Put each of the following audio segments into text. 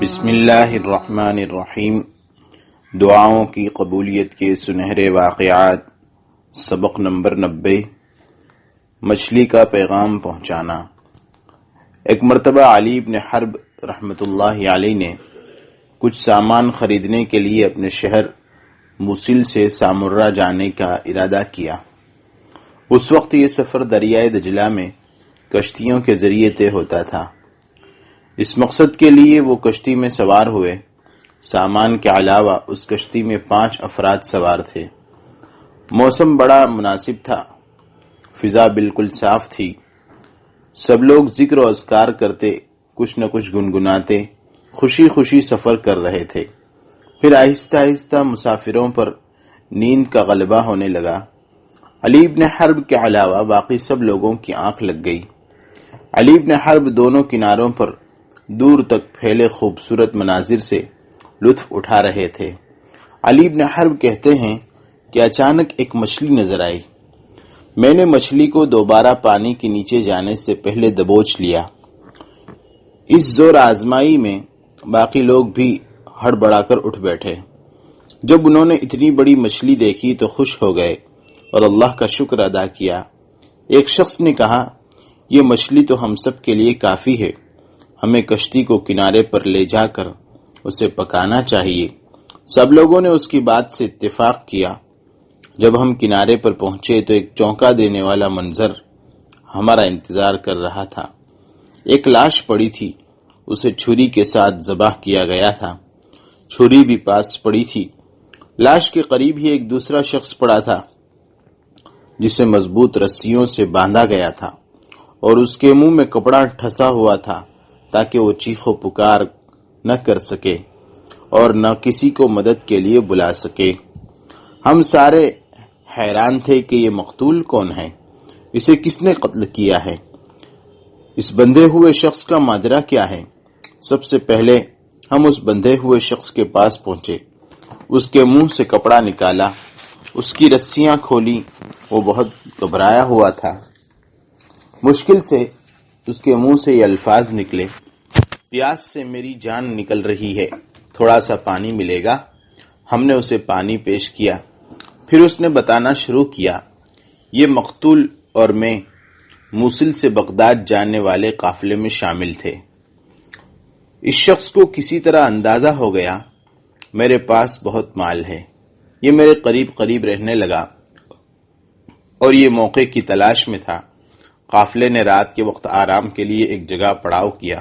بسم اللہ الرحمن الرحیم۔ دعاؤں کی قبولیت کے سنہرے واقعات، سبق نمبر 90۔ مچھلی کا پیغام پہنچانا۔ ایک مرتبہ علی بن حرب رحمۃ اللہ علیہ نے کچھ سامان خریدنے کے لیے اپنے شہر موصل سے سامرہ جانے کا ارادہ کیا۔ اس وقت یہ سفر دریائے دجلہ میں کشتیوں کے ذریعے طے ہوتا تھا۔ اس مقصد کے لیے وہ کشتی میں سوار ہوئے۔ سامان کے علاوہ اس کشتی میں 5 افراد سوار تھے۔ موسم بڑا مناسب تھا، فضا بالکل صاف تھی۔ سب لوگ ذکر و اذکار کرتے، کچھ نہ کچھ گنگناتے، خوشی خوشی سفر کر رہے تھے۔ پھر آہستہ آہستہ مسافروں پر نیند کا غلبہ ہونے لگا۔ علی بن حرب کے علاوہ باقی سب لوگوں کی آنکھ لگ گئی۔ علی بن حرب دونوں کناروں پر دور تک پھیلے خوبصورت مناظر سے لطف اٹھا رہے تھے۔ علی بن حرب کہتے ہیں کہ اچانک ایک مچھلی نظر آئی۔ میں نے مچھلی کو دوبارہ پانی کے نیچے جانے سے پہلے دبوچ لیا۔ اس زور آزمائی میں باقی لوگ بھی ہڑبڑا کر اٹھ بیٹھے۔ جب انہوں نے اتنی بڑی مچھلی دیکھی تو خوش ہو گئے اور اللہ کا شکر ادا کیا۔ ایک شخص نے کہا، یہ مچھلی تو ہم سب کے لیے کافی ہے، ہمیں کشتی کو کنارے پر لے جا کر اسے پکانا چاہیے۔ سب لوگوں نے اس کی بات سے اتفاق کیا۔ جب ہم کنارے پر پہنچے تو ایک چونکا دینے والا منظر ہمارا انتظار کر رہا تھا۔ ایک لاش پڑی تھی، اسے چھری کے ساتھ ذبح کیا گیا تھا۔ چھری بھی پاس پڑی تھی۔ لاش کے قریب ہی ایک دوسرا شخص پڑا تھا جسے مضبوط رسیوں سے باندھا گیا تھا اور اس کے منہ میں کپڑا ٹھسا ہوا تھا تاکہ وہ چیخ و پکار نہ کر سکے اور نہ کسی کو مدد کے لیے بلا سکے۔ ہم سارے حیران تھے کہ یہ مقتول کون ہے، اسے کس نے قتل کیا ہے، اس بندھے ہوئے شخص کا ماجرا کیا ہے۔ سب سے پہلے ہم اس بندھے ہوئے شخص کے پاس پہنچے، اس کے منہ سے کپڑا نکالا، اس کی رسیاں کھولی۔ وہ بہت گھبرایا ہوا تھا۔ مشکل سے اس کے منہ سے یہ الفاظ نکلے، پیاس سے میری جان نکل رہی ہے، تھوڑا سا پانی ملے گا؟ ہم نے اسے پانی پیش کیا۔ پھر اس نے بتانا شروع کیا، یہ مقتول اور میں موصل سے بغداد جانے والے قافلے میں شامل تھے۔ اس شخص کو کسی طرح اندازہ ہو گیا میرے پاس بہت مال ہے، یہ میرے قریب قریب رہنے لگا اور یہ موقع کی تلاش میں تھا۔ قافلے نے رات کے وقت آرام کے لیے ایک جگہ پڑاؤ کیا۔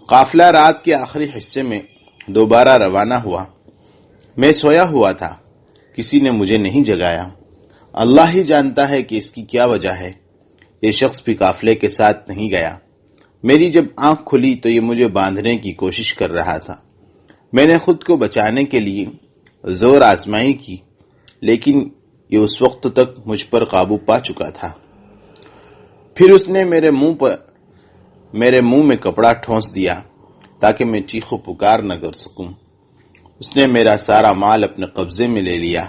قافلہ رات کے آخری حصے میں دوبارہ روانہ ہوا۔ میں سویا ہوا تھا، کسی نے مجھے نہیں جگایا۔ اللہ ہی جانتا ہے کہ اس کی کیا وجہ ہے۔ یہ شخص بھی قافلے کے ساتھ نہیں گیا۔ میری جب آنکھ کھلی تو یہ مجھے باندھنے کی کوشش کر رہا تھا۔ میں نے خود کو بچانے کے لیے زور آزمائی کی، لیکن یہ اس وقت تک مجھ پر قابو پا چکا تھا۔ پھر اس نے میرے منہ میں کپڑا ٹھونس دیا تاکہ میں چیخ و پکار نہ کر سکوں۔ اس نے میرا سارا مال اپنے قبضے میں لے لیا۔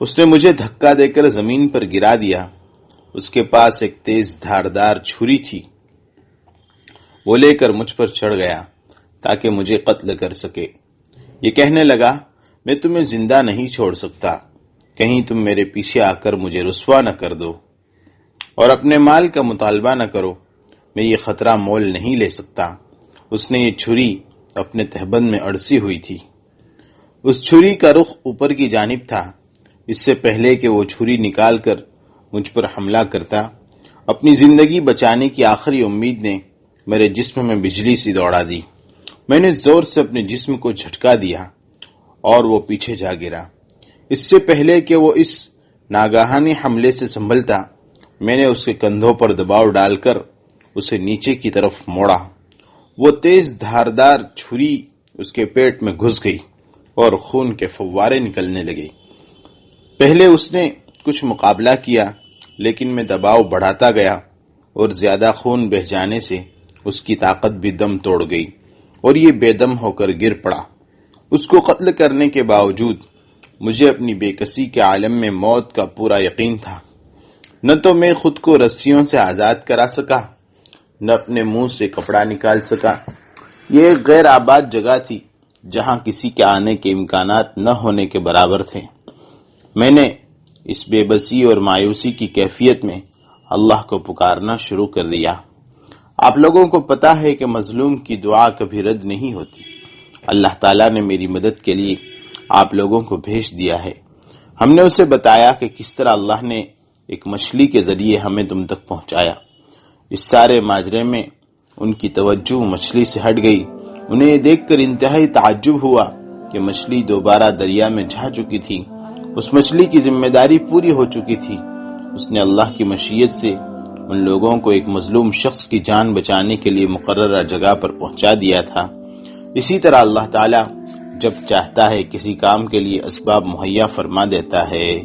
اس نے مجھے دھکا دے کر زمین پر گرا دیا۔ اس کے پاس ایک تیز دھاردار چھری تھی، وہ لے کر مجھ پر چڑھ گیا تاکہ مجھے قتل کر سکے۔ یہ کہنے لگا، میں تمہیں زندہ نہیں چھوڑ سکتا، کہیں تم میرے پیچھے آ کر مجھے رسوا نہ کر دو اور اپنے مال کا مطالبہ نہ کرو، میں یہ خطرہ مول نہیں لے سکتا۔ اس نے یہ چھری اپنے تہبند میں اڑسی ہوئی تھی۔ اس چھری کا رخ اوپر کی جانب تھا۔ اس سے پہلے کہ وہ چھری نکال کر مجھ پر حملہ کرتا، اپنی زندگی بچانے کی آخری امید نے میرے جسم میں بجلی سی دوڑا دی۔ میں نے زور سے اپنے جسم کو جھٹکا دیا اور وہ پیچھے جا گرا۔ اس سے پہلے کہ وہ اس ناگہانی حملے سے سنبھلتا، میں نے اس کے کندھوں پر دباؤ ڈال کر اسے نیچے کی طرف موڑا۔ وہ تیز دھاردار چھری اس کے پیٹ میں گھس گئی اور خون کے فوارے نکلنے لگے۔ پہلے اس نے کچھ مقابلہ کیا، لیکن میں دباؤ بڑھاتا گیا اور زیادہ خون بہہ جانے سے اس کی طاقت بھی دم توڑ گئی اور یہ بے دم ہو کر گر پڑا۔ اس کو قتل کرنے کے باوجود مجھے اپنی بے کسی کے عالم میں موت کا پورا یقین تھا۔ نہ تو میں خود کو رسیوں سے آزاد کرا سکا، نہ اپنے منہ سے کپڑا نکال سکا، یہ ایک غیر آباد جگہ تھی جہاں کسی کے آنے کے امکانات نہ ہونے کے برابر تھے۔ میں نے اس بے بسی اور مایوسی کی کیفیت میں اللہ کو پکارنا شروع کر دیا۔ آپ لوگوں کو پتا ہے کہ مظلوم کی دعا کبھی رد نہیں ہوتی۔ اللہ تعالیٰ نے میری مدد کے لیے آپ لوگوں کو بھیج دیا ہے۔ ہم نے اسے بتایا کہ کس طرح اللہ نے ایک مچھلی کے ذریعے ہمیں تم تک پہنچایا۔ اس سارے ماجرے میں ان کی توجہ مچھلی سے ہٹ گئی۔ انہیں یہ دیکھ کر انتہائی تعجب ہوا کہ مچھلی دوبارہ دریا میں جا چکی تھی۔ اس مچھلی کی ذمہ داری پوری ہو چکی تھی۔ اس نے اللہ کی مشیت سے ان لوگوں کو ایک مظلوم شخص کی جان بچانے کے لیے مقررہ جگہ پر پہنچا دیا تھا۔ اسی طرح اللہ تعالیٰ جب چاہتا ہے کسی کام کے لیے اسباب مہیا فرما دیتا ہے۔